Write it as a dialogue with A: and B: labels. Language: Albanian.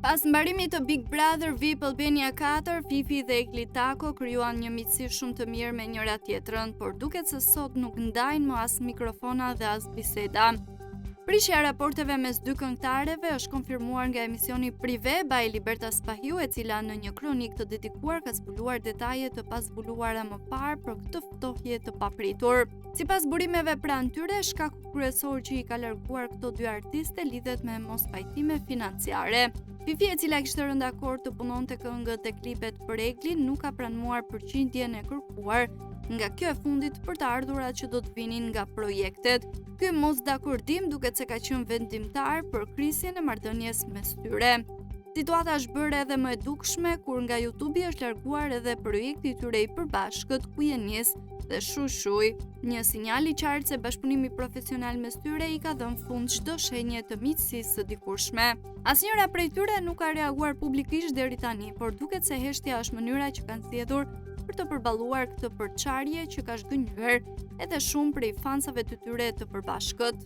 A: Pas mbarimit të Big Brother VIP Albania 4, Fifi dhe Ekli Tako krijuan një miqësi shumë të mirë me njëra tjetrën, por duket se sot nuk ndajnë më as mikrofona dhe as biseda. Prishja e raporteve mes dy këngëtarëve është konfirmuar nga emisioni prive by Liberta Spahiu, e cila në një kronik të dedikuar ka zbuluar detaje të pazbuluara më parë për këtë ftohje të papritur. Sipas burimeve pranë tyre, shkaku kryesor që i ka larguar këto dy artiste lidhet me mospajtime financiare. Fifi, e cila kishte rënë dakord të punonte këngët e klipet për Eglin, nuk ka pranuar përqindjen e kërkuar nga kjo e fundit për të ardhurat që do të vinin nga projektet. Ky mosdakordim duket se ka qenë vendimtar për krisjen e marrëdhënies mes tyre. Situata është bërë edhe më e dukshme kur nga YouTube është larguar edhe projekti i tyre i përbashkët ku Jenis dhe Shushuj, një sinjal i qartë se bashkëpunimi profesional mes tyre i ka dhënë fund çdo shenje të miqësisë së dikurshme. Asnjëra prej tyre nuk ka reaguar publikisht deri tani, por duket se heshtja është mënyra që kanë zgjedhur për të përballuar këtë përçarje që ka zhgënjur edhe shumë prej fansave të tyre të përbashkët.